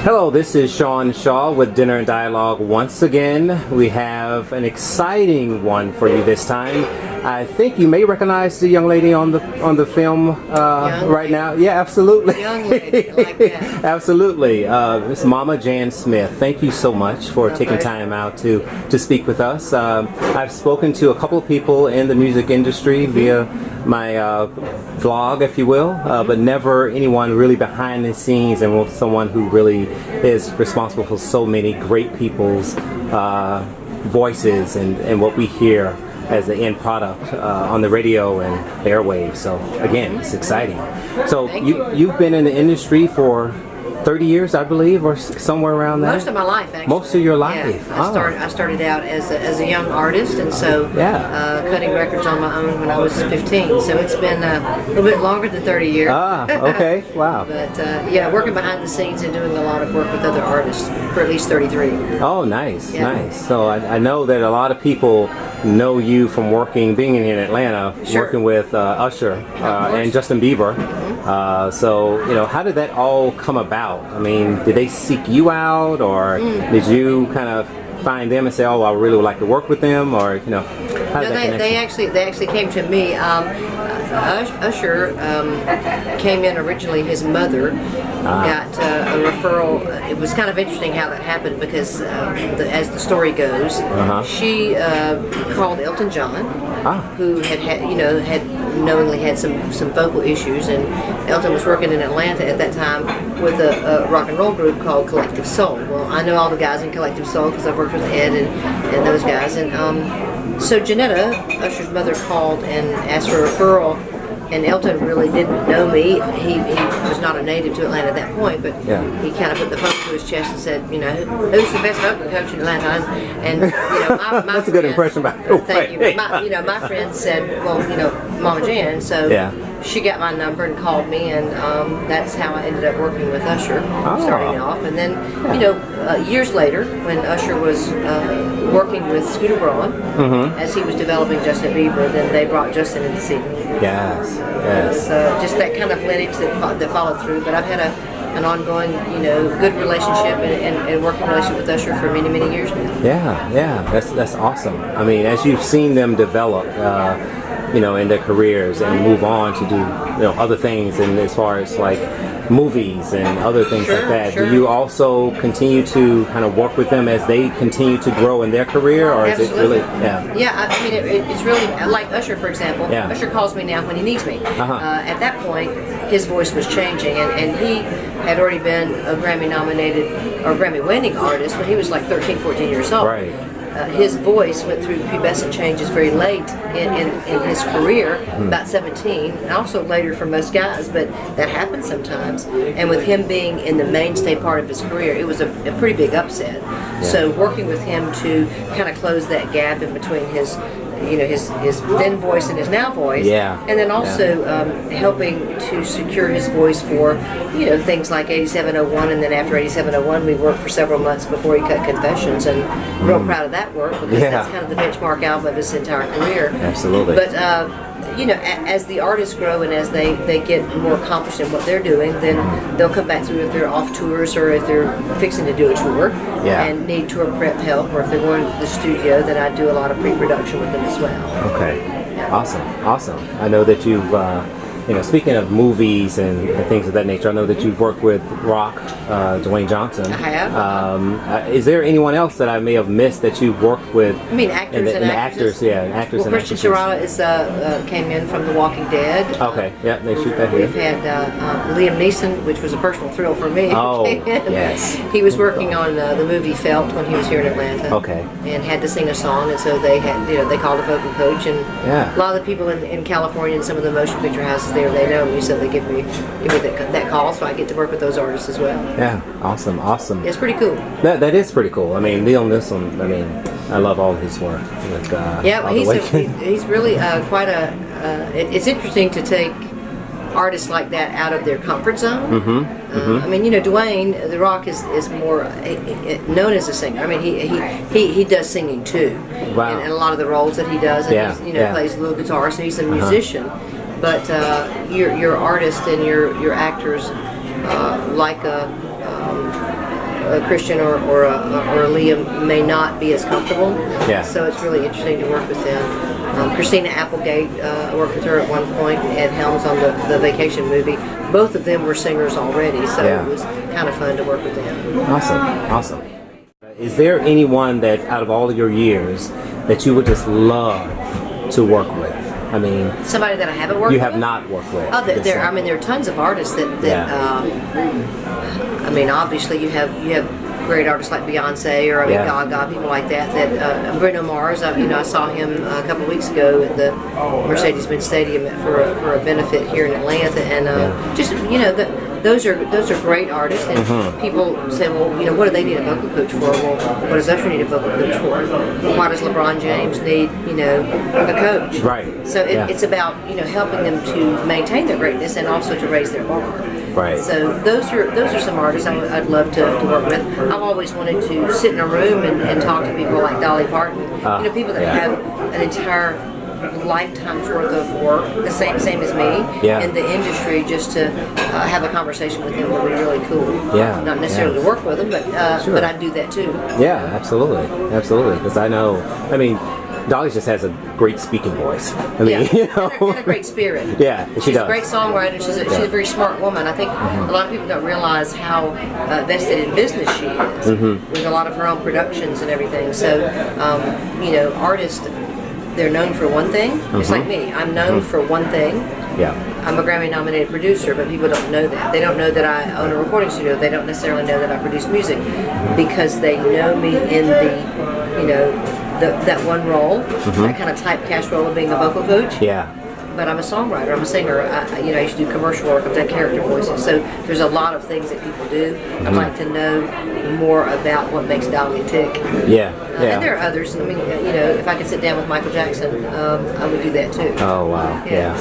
Hello, this is Sean Shaw with Dinner and Dialogue. Once again, we have an exciting one for you this time. I think you may recognize the young lady on the film right now. Yeah, absolutely. Young lady, I like that. Absolutely. Miss Mama Jan Smith. Thank you so much for taking time out to speak with us. I've spoken to a couple of people in the music industry via my vlog, if you will, but never anyone really behind the scenes and someone who really is responsible for so many great people's voices and what we hear as the end product on the radio and airwaves. So again, it's exciting. So you've been in the industry for 30 years, I believe, or somewhere around that? Most of my life, actually. Most of your life? Yeah, I started out as a young artist, and so cutting records on my own when I was 15. So it's been a little bit longer than 30 years. Okay, wow. But yeah, working behind the scenes and doing a lot of work with other artists for at least 33. Oh, nice, nice. So I know that a lot of people know you from being in Atlanta, working with Usher and Justin Bieber. So, you know, how did that all come about? I mean, did they seek you out, or did you kind of find them and say, "Oh, I really would like to work with them," or how did that they actually came to me. Usher came in originally. His mother got a referral. It was kind of interesting how that happened because, as the story goes, she called Elton John, who had knowingly had some vocal issues, and Elton was working in Atlanta at that time with a rock and roll group called Collective Soul. Well, I know all the guys in Collective Soul because I've worked with Ed and those guys, and so Janetta, Usher's mother, called and asked for a referral, and Elton really didn't know me. He was not a native to Atlanta at that point, but he kind of put the phone to his chest and said, who's the best vocal coach in Atlanta? And my that's a good impression, by the way. Thank you. My friend said, well, Mama Jan, so she got my number and called me, and that's how I ended up working with Usher, starting off. And then, years later, when Usher was working with Scooter Braun, as he was developing Justin Bieber, then they brought Justin in to see me. Yes. So just that kind of lineage that followed through. But I've had an ongoing, good relationship and working relationship with Usher for many, many years now. Yeah, that's awesome. I mean, as you've seen them develop, in their careers and move on to do, other things, and as far as like movies and other things like that, do you also continue to kind of work with them as they continue to grow in their career, or is it really? Yeah, I mean, it's really like Usher, for example. Usher calls me now when he needs me. At that point, his voice was changing, and he had already been a Grammy nominated or Grammy winning artist when he was like 13, 14 years old. Right. His voice went through pubescent changes very late in his career, about 17, and also later for most guys, but that happens sometimes. And with him being in the mainstay part of his career, it was a pretty big upset. So working with him to kind of close that gap in between his then voice and his now voice, and then also helping to secure his voice for things like 8701, and then after 8701 we worked for several months before he cut Confessions, and real proud of that work because that's kind of the benchmark album of his entire career. Absolutely. But as the artists grow and as they get more accomplished in what they're doing, then they'll come back through if they're off tours or if they're fixing to do a tour and need tour prep help, or if they're going to the studio, then I do a lot of pre-production with them as well. Okay, awesome. I know that you've speaking of movies and things of that nature, I know that you've worked with Rock, Dwayne Johnson. I have. Is there anyone else that I may have missed that you've worked with? I mean, actors and actors. Actors well, and Christian Serrano came in from The Walking Dead. Okay, they shoot that here. We've had Liam Neeson, which was a personal thrill for me. Oh, yes. He was working on the movie Felt when he was here in Atlanta. Okay. And had to sing a song, and so they had, they called a vocal coach, and a lot of the people in California and some of the motion picture houses there, they know me, so they give me that call, so I get to work with those artists as well. Yeah, awesome. It's pretty cool. That is pretty cool. I mean, Liam Neeson, I love all his work. With, he's really quite a. It's interesting to take artists like that out of their comfort zone. I mean, Dwayne The Rock is more known as a singer. I mean, he does singing too, and a lot of the roles that he does, and he plays a little guitar, so he's a musician. But your artists and your actors, like Christian or a Liam may not be as comfortable. Yeah. So it's really interesting to work with them. Christina Applegate, I worked with her at one point at Helms on the Vacation movie. Both of them were singers already, so Yeah. it was kind of fun to work with them. Awesome. Is there anyone that, out of all of your years, that you would just love to work with? I mean, Somebody that I haven't worked you with? have not worked with. Oh, there are tons of artists that I mean, obviously you have great artists like Beyonce or Gaga, people like that. Bruno Mars, I saw him a couple of weeks ago at the Mercedes-Benz Stadium for a benefit here in Atlanta, and just those are great artists. And people say, well, what do they need a vocal coach for? Well, what does Usher need a vocal coach for? Why does LeBron James need a coach? Right. So it's about helping them to maintain their greatness and also to raise their bar. Right. So those are some artists I'd love to work with. I've always wanted to sit in a room and talk to people like Dolly Parton. People that have an entire lifetime's worth of work, the same as me, in the industry, just to have a conversation with them would be really cool. Yeah. Not necessarily to work with them, but I'd do that too. Yeah, absolutely. Because I mean, Dolly just has a great speaking voice. I mean, and a great spirit. Yeah, she she's does. a great songwriter. She's a very smart woman. I think a lot of people don't realize how vested in business she is with a lot of her own productions and everything. So, artists, they're known for one thing. Just like me, I'm known for one thing. Yeah. I'm a Grammy Nominated Producer, but people don't know that. They don't know that I own a recording studio. They don't necessarily know that I produce music because they know me in that one role, that kind of typecast role of being a vocal coach. Yeah. But I'm a songwriter. I'm a singer. I used to do commercial work. I've done character voices. So there's a lot of things that people do. I'd like to know more about what makes Dolly tick. Yeah. And there are others. I mean, if I could sit down with Michael Jackson, I would do that too. Oh, wow. Yeah.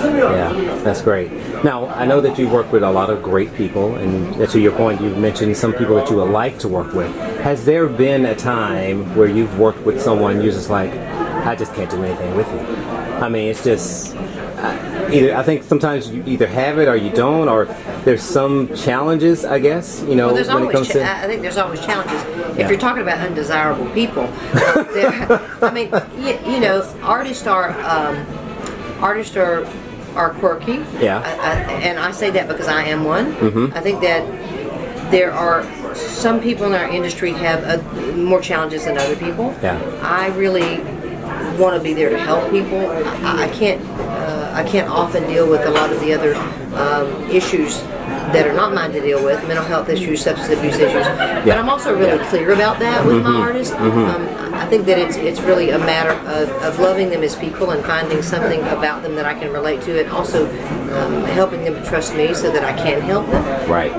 That's great. Now, I know that you work with a lot of great people, and to your point, you've mentioned some people that you would like to work with. Has there been a time where you've worked with someone you're just like, I just can't do anything with you? I mean, it's just... I think sometimes you either have it or you don't, or there's some challenges, I guess, well, there's when it comes to... I think there's always challenges. If you're talking about undesirable people, artists are quirky. Yeah. And I say that because I am one. I think that there are some people in our industry have more challenges than other people. Yeah. I really want to be there to help people. I can't often deal with a lot of the other issues that are not mine to deal with, mental health issues, substance abuse issues. But I'm also really clear about that with my artists. I think that it's really a matter of loving them as people and finding something about them that I can relate to, and also helping them to trust me so that I can help them. Right.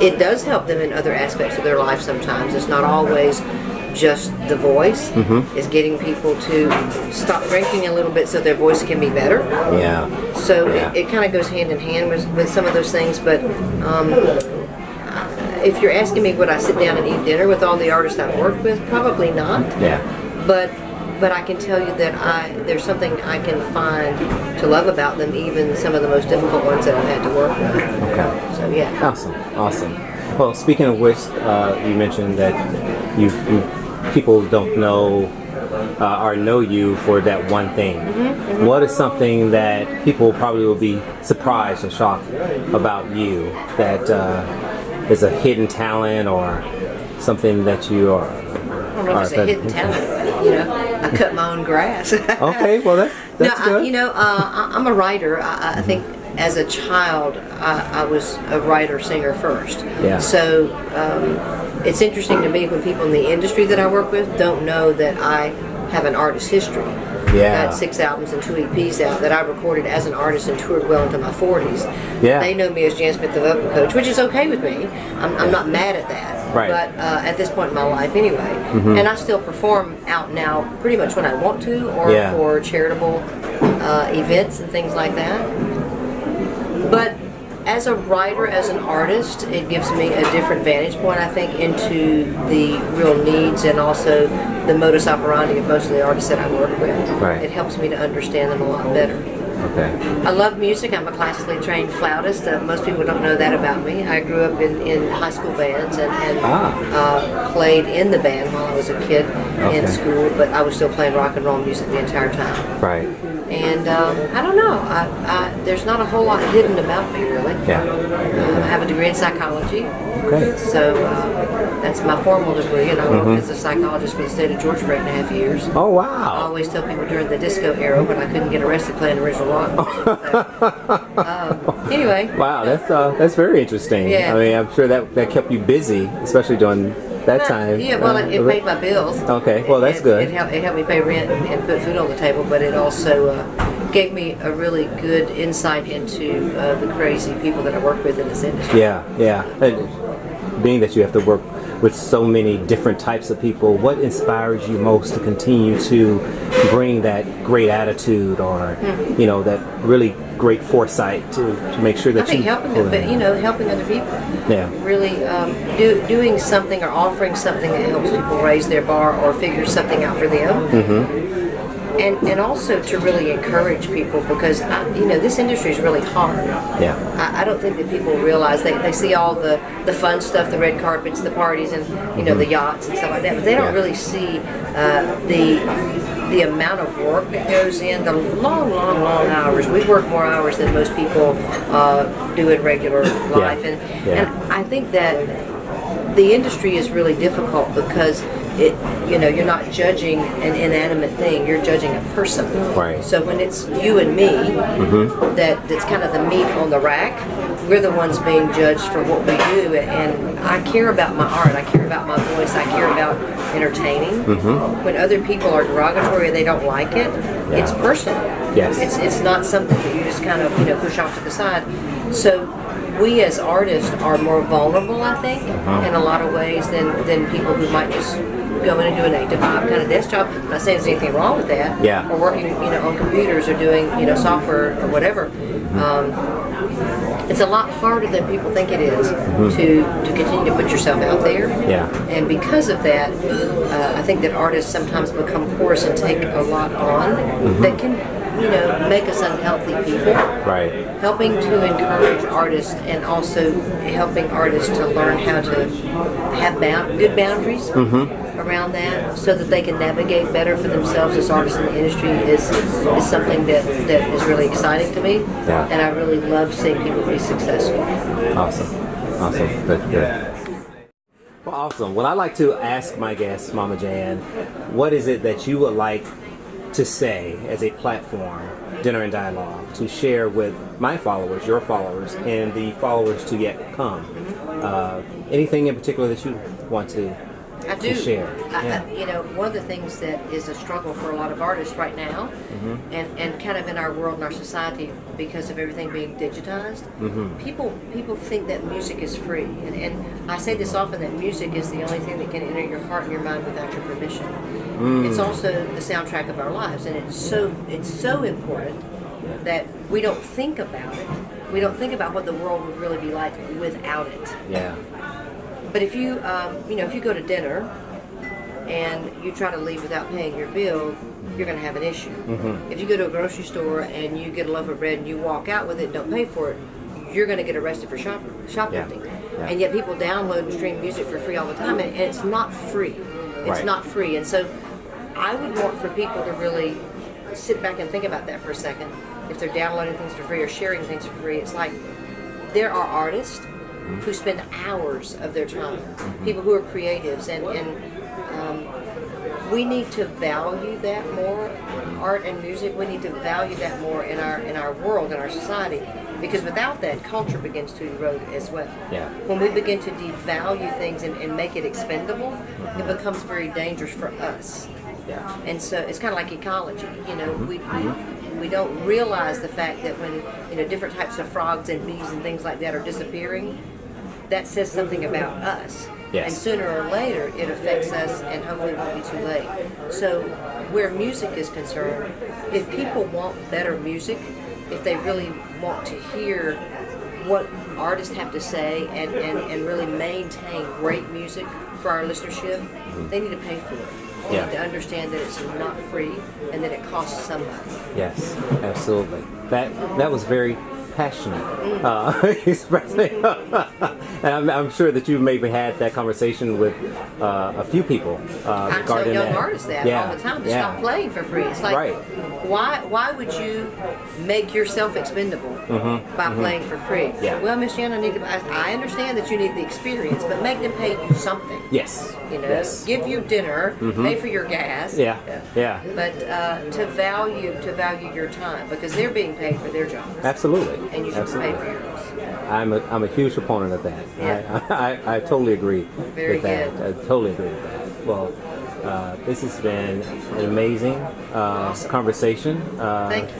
It does help them in other aspects of their life sometimes. It's not always just the voice. Is getting people to stop drinking a little bit so their voice can be better. Yeah. So it kind of goes hand in hand with some of those things. But if you're asking me would I sit down and eat dinner with all the artists I've worked with, probably not. Yeah. But I can tell you that there's something I can find to love about them, even some of the most difficult ones that I've had to work with. Okay. So yeah. Awesome. Well, speaking of which, you mentioned that you people don't know or know you for that one thing. What is something that people probably will be surprised or shocked about you that is a hidden talent or something that you are? I don't know if it's a hidden talent. I cut my own grass. Okay, well that's good. I'm a writer. I think as a child, I was a writer-singer first. Yeah. So it's interesting to me when people in the industry that I work with don't know that I have an artist history. Yeah. I got 6 albums and 2 EPs out that I recorded as an artist and toured well into my 40s. Yeah. They know me as Jan Smith, the vocal coach, which is okay with me. I'm not mad at that. Right. But at this point in my life anyway. And I still perform out now pretty much when I want to, or for charitable events and things like that. But as a writer, as an artist, it gives me a different vantage point, I think, into the real needs and also the modus operandi of most of the artists that I work with. Right. It helps me to understand them a lot better. Okay. I love music. I'm a classically trained flautist. Most people don't know that about me. I grew up in high school bands and played in the band while I was a kid in school, but I was still playing rock and roll music the entire time. Right. And I don't know. There's not a whole lot hidden about me, really. Yeah. I have a degree in psychology. Okay. So that's my formal degree, and I worked as a psychologist for the state of Georgia for 8.5 years. Oh, I wow. always tell people during the disco era when I couldn't get arrested playing original rock music. So, anyway. Wow, that's very interesting. Yeah. I mean, I'm sure that kept you busy, especially during that time. Yeah, well, it paid my bills. Okay, well, that's good. It helped me pay rent and put food on the table, but it also gave me a really good insight into the crazy people that I work with in this industry. Yeah, yeah. And being that you have to work with so many different types of people, what inspires you most to continue to bring that great attitude or, you know, that really great foresight to make sure that I think helping other people. Yeah. Really doing something or offering something that helps people raise their bar or figure something out for them. And also to really encourage people, because this industry is really hard. Yeah. I don't think that people realize they see all the fun stuff, the red carpets, the parties, and the yachts and stuff like that, but they don't really see the amount of work that goes in, the long hours. We work more hours than most people do in regular life, and I think that the industry is really difficult because you're not judging an inanimate thing, you're judging a person. Right. So when it's you and me, that's kind of the meat on the rack, we're the ones being judged for what we do, and I care about my art, I care about my voice, I care about entertaining. When other people are derogatory and they don't like it, it's personal. Yes. It's not something that you just kind of push off to the side. So we as artists are more vulnerable, I think, in a lot of ways than people who might just go in and do an 8 to 5 kind of desk job. I'm not saying there's anything wrong with that. Yeah. Or working, on computers or doing, software or whatever. It's a lot harder than people think it is to continue to put yourself out there. Yeah. And because of that, I think that artists sometimes become porous and take a lot on that can, make us unhealthy people. Right. Helping to encourage artists and also helping artists to learn how to have good boundaries around that, so that they can navigate better for themselves as artists in the industry is something that is really exciting to me. Yeah. And I really love seeing people be successful. Awesome. Good. Well, awesome. Well, I like to ask my guest, Mama Jan, what is it that you would like to say as a platform, Dinner and Dialogue, to share with my followers, your followers, and the followers to yet come? Anything in particular that you want to share? One of the things that is a struggle for a lot of artists right now, and kind of in our world and our society, because of everything being digitized, people think that music is free, and I say this often, that music is the only thing that can enter your heart and your mind without your permission. It's also the soundtrack of our lives, and it's so important that we don't think about it. We don't think about what the world would really be like without it. Yeah. But if you if you go to dinner and you try to leave without paying your bill, you're going to have an issue. If you go to a grocery store and you get a loaf of bread and you walk out with it and don't pay for it, you're going to get arrested for shoplifting. Yeah. And yet people download and stream music for free all the time, and it's not free. It's not free. And so I would want for people to really sit back and think about that for a second. If they're downloading things for free or sharing things for free, it's like there are artists who spend hours of their time, people who are creatives, and we need to value that more. Art and music, we need to value that more in our world, in our society, because without that, culture begins to erode as well. Yeah. When we begin to devalue things and make it expendable, it becomes very dangerous for us. Yeah. And so it's kind of like ecology. We don't realize the fact that when different types of frogs and bees and things like that are disappearing, that says something about us. Yes. And sooner or later, it affects us, and hopefully it won't be too late. So where music is concerned, if people want better music, if they really want to hear what artists have to say and really maintain great music for our listenership, they need to pay for it. You Yeah. need to understand that it's not free and that it costs somebody. Yes, absolutely. That was very passionate expressing. And I'm sure that you maybe had that conversation with a few people I tell regarding young that. artists that Yeah, all the time to yeah. stop playing for free. It's like, Right. why would you make yourself expendable by playing for free? Yeah. Well, Miss Jan, I understand that you need the experience, but make them pay you something. Yes. You know, Yes. give you dinner, pay for your gas. Yeah. Yeah. But to value your time, because they're being paid for their jobs, Absolutely. and you should Absolutely. pay for yours. I'm a huge proponent of that. Yeah. I totally agree Very with that. good. I totally agree with that. Well, this has been an amazing conversation.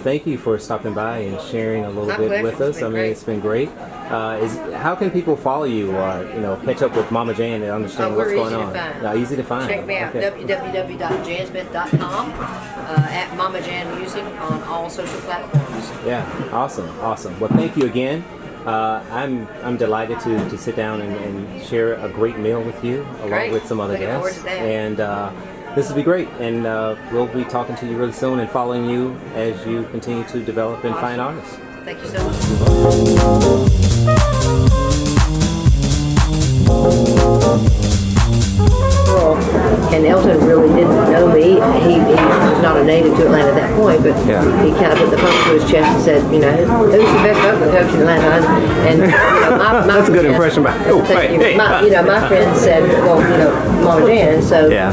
Thank you for stopping by and sharing a little My bit pleasure. with It's us. been I mean, great. it's been great. How can people follow you or catch up with Mama Jan and understand what's we're going easy to on? find. Easy to find. Check me out, Okay. www.jansmith.com, at Mama Jan Music on all social platforms. Yeah, awesome. Well, thank you again. I'm delighted to sit down and share a great meal with you along Great. with some other Looking forward guests. to that. And this will be great. And we'll be talking to you really soon and following you as you continue to develop and find artists. Thank you so much. And Elton really didn't know me. He was not a native to Atlanta at that point, but Yeah. he kind of put the pump to his chest and said, who's the best vocal coach in Atlanta? And my That's a good friends- impression. Thank you. My friends said, Mama Jan. So Yeah.